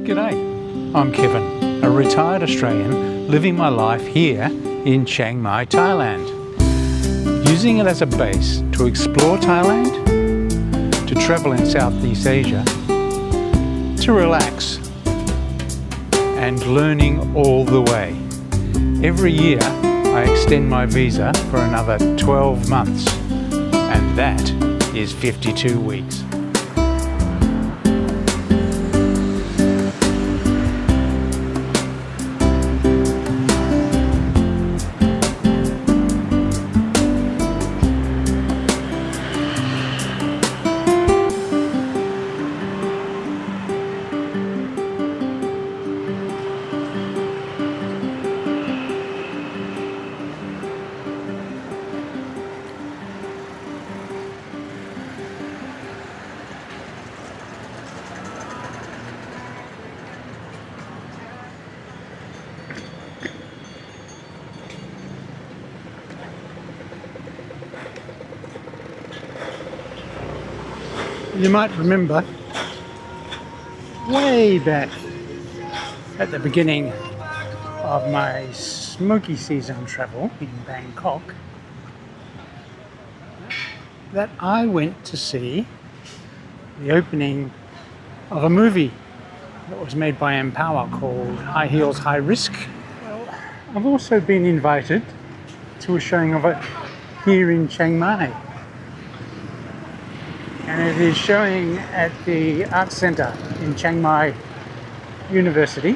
G'day, I'm Kevin, a retired Australian living my life here in Chiang Mai, Thailand. Using it as a base to explore Thailand, to travel in Southeast Asia, to relax, and learning all the way. Every year I extend my visa for another 12 months, and that is 52 weeks. You might remember way back at the beginning of my smoky season travel in Bangkok that I went to see the opening of a movie that was made by Empower called High Heels, High Risk. Well, I've also been invited to a showing of it here in Chiang Mai. And it is showing at the Arts Centre in Chiang Mai University,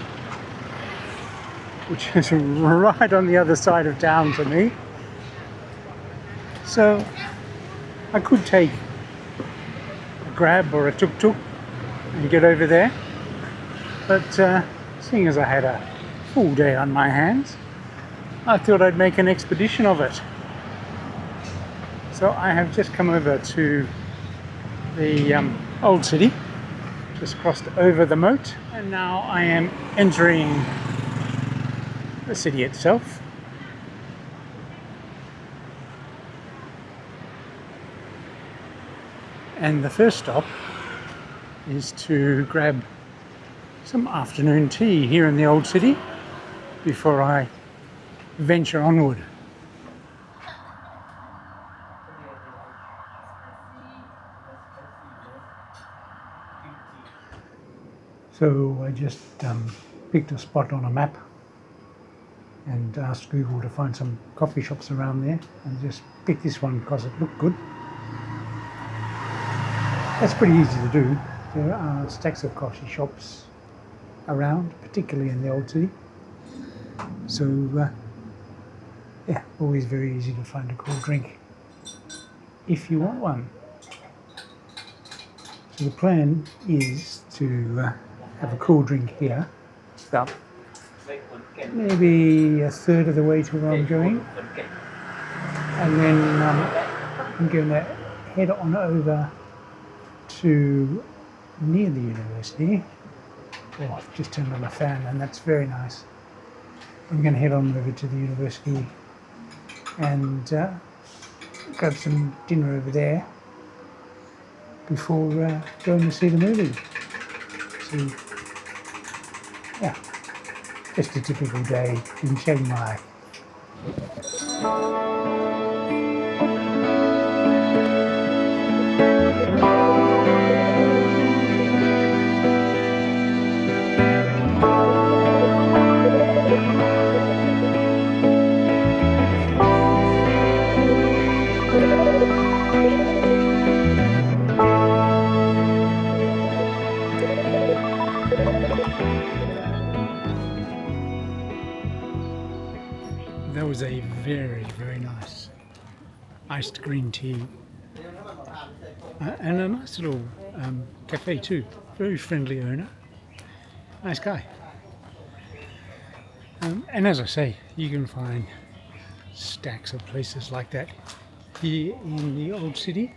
which is right on the other side of town for me. So I could take a grab or a tuk-tuk and get over there, but seeing as I had a full day on my hands, I thought I'd make an expedition of it. So I have just come over to the old city, just crossed over the moat, and now I am entering the city itself. And the first stop is to grab some afternoon tea here in the old city before I venture onward. So I just picked a spot on a map and asked Google to find some coffee shops around there, and just picked this one because it looked good. That's pretty easy to do. There are stacks of coffee shops around, particularly in the old city. So yeah, always very easy to find a cool drink if you want one. So the plan is to have a cool drink here, about maybe a third of the way to where I'm going, and then I'm going to head on over to near the university. Oh, I've just turned on the fan and that's very nice. I'm going to head on over to the university and grab some dinner over there before going to see the movie. So, yeah, just a typical day in Chiang Mai. That was a very, very nice iced green tea and a nice little cafe too. Very friendly owner, nice guy. And as I say, you can find stacks of places like that here in the old city,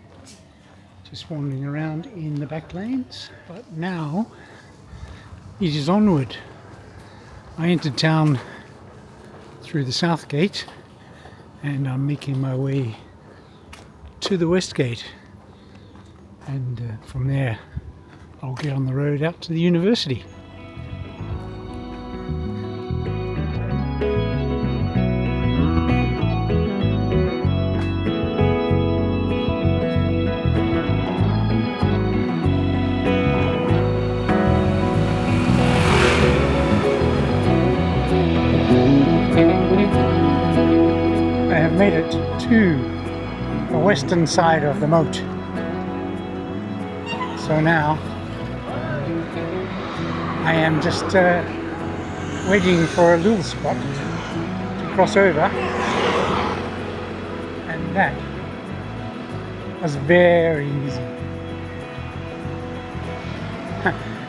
just wandering around in the back lanes. But now it is onward. I entered town through the south gate and I'm making my way to the west gate, and from there I'll get on the road out to the university. made it to the western side of the moat. So now I am just waiting for a little spot to cross over, and that was very easy.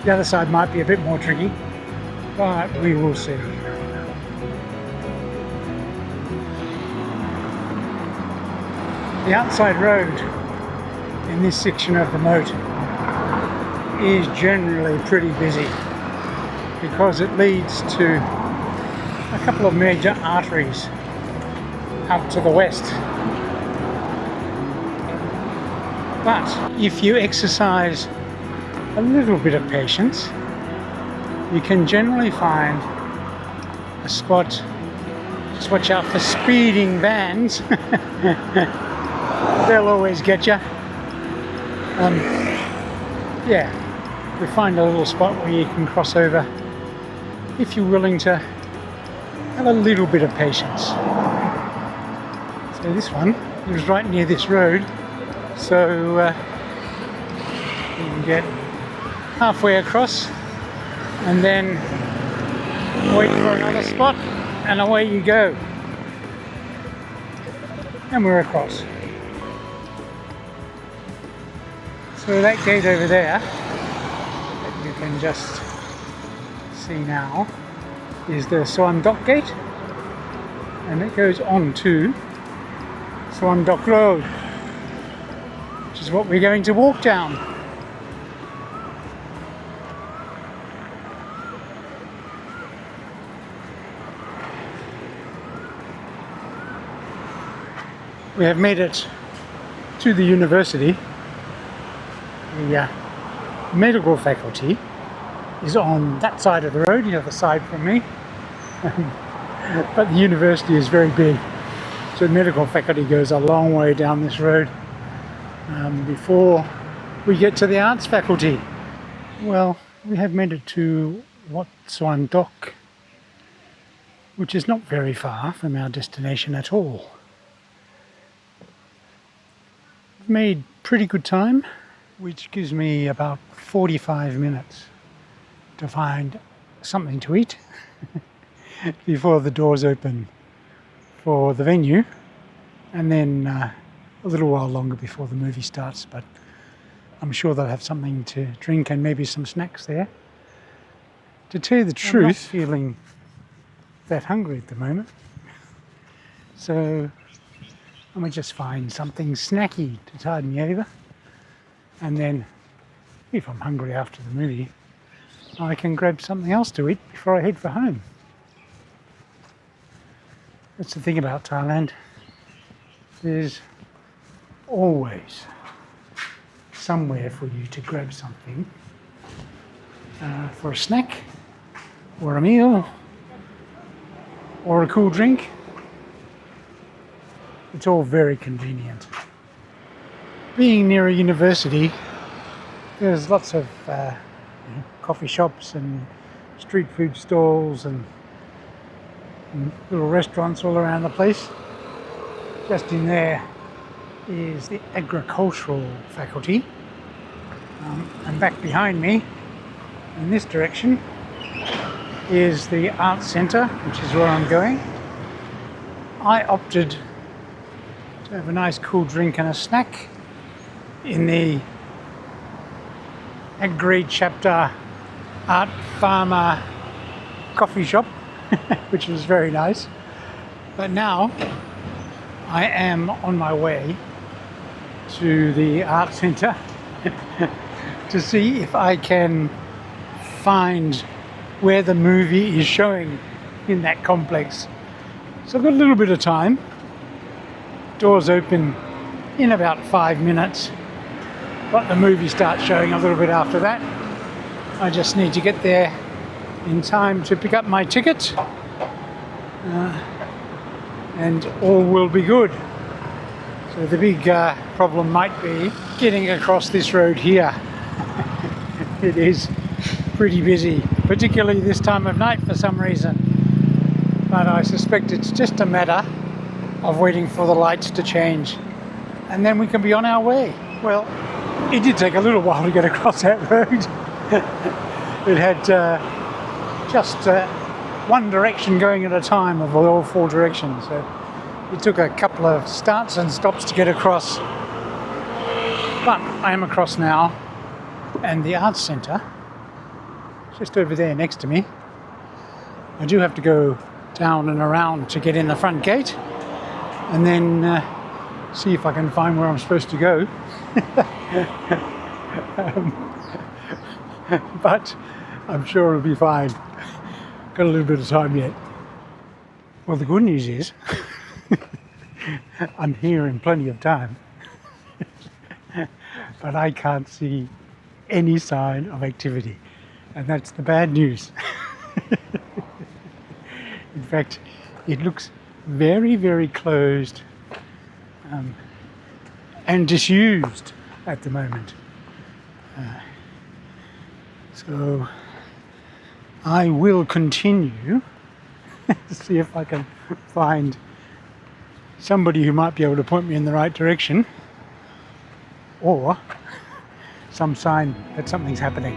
The other side might be a bit more tricky, but we will see. The outside road in this section of the moat is generally pretty busy because it leads to a couple of major arteries out to the west. But if you exercise a little bit of patience, you can generally find a spot. Just watch out for speeding vans. They'll always get you. Yeah, we find a little spot where you can cross over if you're willing to have a little bit of patience. So this one is right near this road, so you can get halfway across and then wait for another spot, and away you go. And we're across. So that gate over there that you can just see now is the Suan Dok gate, and it goes on to Suan Dok Road, which is what we're going to walk down. We have made it to the university. The medical faculty is on that side of the road, the other side from me. But the university is very big, so the medical faculty goes a long way down this road before we get to the arts faculty. Well, we have made it to Wat Suan Dok, which is not very far from our destination at all. We've made pretty good time, which gives me about 45 minutes to find something to eat before the doors open for the venue, and then a little while longer before the movie starts, but I'm sure they'll have something to drink and maybe some snacks there. To tell you the truth, I'm not feeling that hungry at the moment, so I might just find something snacky to tide me over, and then if I'm hungry after the movie, I can grab something else to eat before I head for home. That's the thing about Thailand. There's always somewhere for you to grab something for a snack or a meal or a cool drink. It's all very convenient. Being near a university, there's lots of coffee shops and street food stalls and little restaurants all around the place. Just in there is the agricultural faculty, and back behind me in this direction is the arts centre, which is where I'm going. I opted to have a nice cool drink and a snack in the Agri Chapter Art Farmer coffee shop, which was very nice. But now I am on my way to the art centre to see if I can find where the movie is showing in that complex. So I've got a little bit of time. Doors open in about 5 minutes, but the movie starts showing a little bit after that. I just need to get there in time to pick up my ticket, and all will be good. So the big problem might be getting across this road here. It is pretty busy, particularly this time of night for some reason. But I suspect it's just a matter of waiting for the lights to change, and then we can be on our way. Well, it did take a little while to get across that road. It had just one direction going at a time of all four directions, so it took a couple of starts and stops to get across. But I am across now, and the arts centre, just over there next to me. I do have to go down and around to get in the front gate, and then see if I can find where I'm supposed to go. But I'm sure it'll be fine. Got a little bit of time yet. Well, the good news is I'm here in plenty of time. But I can't see any sign of activity, and that's the bad news. In fact, it looks very, very closed and disused at the moment. So I will continue to see if I can find somebody who might be able to point me in the right direction, or some sign that something's happening.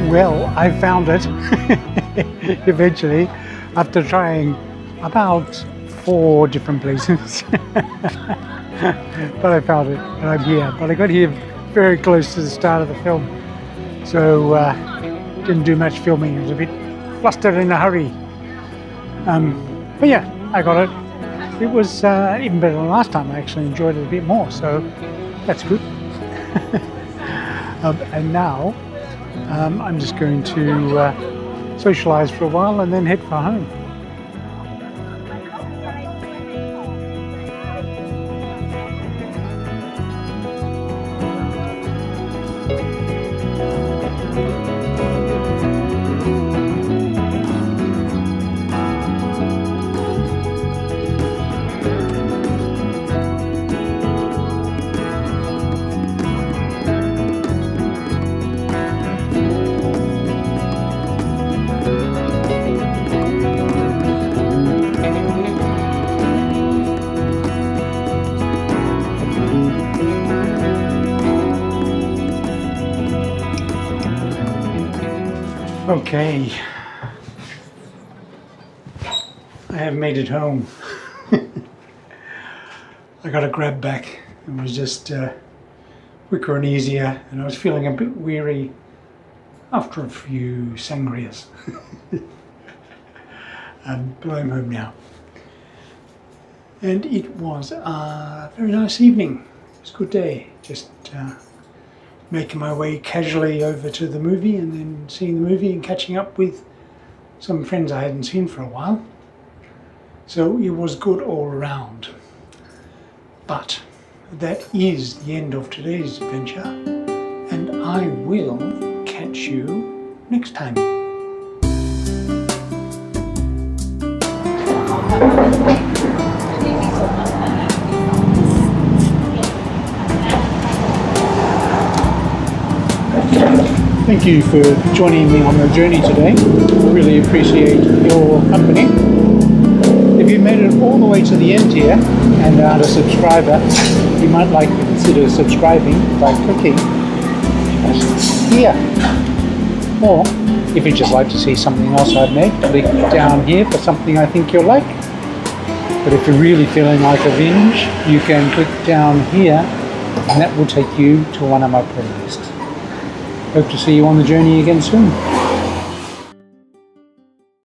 Well, I found it eventually, after trying about 4 different places. But I found it, and I'm here. But I got here very close to the start of the film, so didn't do much filming. I was a bit flustered in a hurry. But yeah, I got it. It was even better than last time. I actually enjoyed it a bit more, so that's good. And now I'm just going to socialise for a while and then head for home. Okay, I have made it home. I got a grab back. It was just quicker and easier, and I was feeling a bit weary after a few sangrias. But I'm home now. And it was a very nice evening. It was a good day. Just making my way casually over to the movie, and then seeing the movie and catching up with some friends I hadn't seen for a while. So it was good all around. But that is the end of today's adventure, and I will catch you next time. Thank you for joining me on the journey today. I really appreciate your company. If you made it all the way to the end here and are a subscriber, you might like to consider subscribing by clicking here. Or if you'd just like to see something else I've made, click down here for something I think you'll like. But if you're really feeling like a binge, you can click down here, and that will take you to one of my playlists. Hope to see you on the journey again soon.